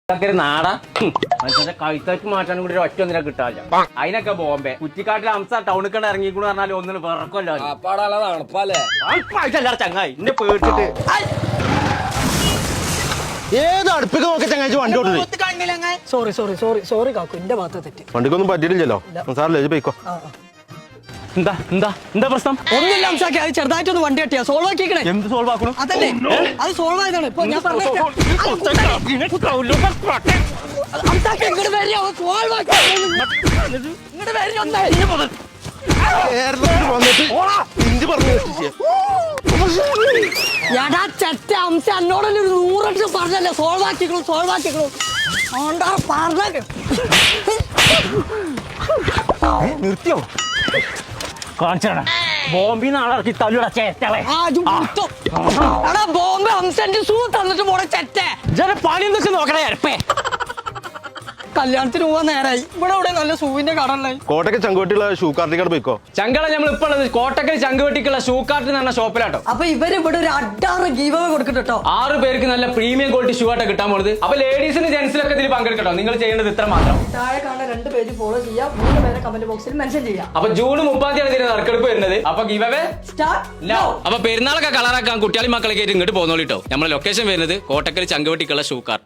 നാടാ മനുഷ്യന്റെ കഴുത്തേക്ക് മാറ്റാനും കൂടി ഒറ്റ ഒന്നിനെ കിട്ടാല്ല. അതിനൊക്കെ ബോംബെ കുറ്റിക്കാട്ടിൽ അംസ ടൗണിൽ കണ്ട് ഇറങ്ങിക്കൂടെ പറഞ്ഞാൽ ഒന്നിന് വിറക്കല്ലോ. ചങ്ങായി എന്നെ പേടിച്ചിട്ട് ഏത് അടുപ്പിക്ക് നോക്കി ചങ്ങാഴ്ച വണ്ടി ഓടുന്നത്. സോറി സോറി സോറി സോറി കാക്കു, എന്റെ ഭാഗത്ത് തെറ്റി. വണ്ടിക്കൊന്നും പറ്റിയിട്ടില്ലല്ലോ സാറില്ലേ പോയിക്കോ. എന്താ എന്താ എന്താ പ്രശ്നം? ഒന്നുമില്ല അംസാക്കി, അത് ചെറുതായിട്ടൊന്ന് വണ്ടി കട്ടിയാ സോൾവ് ആക്കിക്കണേ. എന്ത് സോൾവ് ആക്കണം? അതല്ലേ അത് സോൾവ് ആയതാണ്. ഇപ്പൊ ഞാൻ പറഞ്ഞ ഇങ്ങോട്ട് വരിക, സോൾവ് ആക്കി ഇങ്ങോട്ട് വരിക ഒന്നേ. എടാ ചെറ്റ അംസ, എന്നോടല്ലേ ഒരു 100 പറഞ്ഞല്ലേ സോൾവ് ആക്കിക്കണു സോൾവ് ആക്കിക്കണു. ഓണ്ടാ പറഞ്ഞ നിർത്തിയോ? കാണിച്ചാണ് ബോംബിന്ന് ആളിറക്കി തല്ലുടാ ചേറ്റളെ. എടാ ബോംബെ അംസന്റെ ഷൂ തന്നിട്ട് പോണ ചെറ്റേ. ജന പണി എന്തൊക്കെ നോക്കണേ അരപ്പേ. കല്യാണത്തിന് പോവാൻ നേരായി. ഇവിടെ ഇവിടെ നല്ല ഷൂവിന്റെ കട ഉള്ളത്. കോട്ടയ്ക്ക് ചങ്കുവെട്ടിയുള്ള ഷൂ കാർട്ടിക്കാട് പോയിക്കോ. ചങ്കള നമ്മൾ ഇപ്പൊ ഉള്ളത് കോട്ടക്കൽ ചങ്കുവെട്ടിക്കുള്ള ഷൂ കാർട്ട് എന്ന് പറഞ്ഞ ഷോപ്പിലാട്ടോ. അപ്പൊ ഇവര് ഇവിടെ ഒരു അഡാറ് ഗീവ് കൊടുക്കട്ടോ. 6 പേർക്ക് നല്ല പ്രീമിയം ക്വാളിറ്റി ഷൂ ആയിട്ട് കിട്ടാൻ പോകുന്നത്. അപ്പൊ ലേഡീസിന് ജെന്റ്സിലൊക്കെ ഇതിൽ പങ്കെടുക്കട്ടോ. നിങ്ങൾ ചെയ്യേണ്ടത് ഇത്ര മാത്രം. താഴെ കാണുന്ന 2 പേജ് ഫോളോ ചെയ്യാം, 3 പേരെ കമന്റ് ബോക്സിൽ മെൻഷൻ ചെയ്യാം. അപ്പൊ ജൂൺ 30 ഇതിന് നറുക്കെടുപ്പ് വരുന്നത്. അപ്പൊ ഗിവ് അവേ സ്റ്റാർട്ട് നൗ. അപ്പൊ പെരുന്നാളൊക്കെ കളറാക്കാൻ കുട്ടികളി മക്കളൊക്കെ ആയിട്ട് ഇങ്ങോട്ട് പോകുന്നോളിട്ടോ. നമ്മുടെ ലൊക്കേഷൻ വരുന്നത് കോട്ടക്കൽ ചങ്കുവെട്ടിക്കുള്ള ഷൂ കാർട്ട്.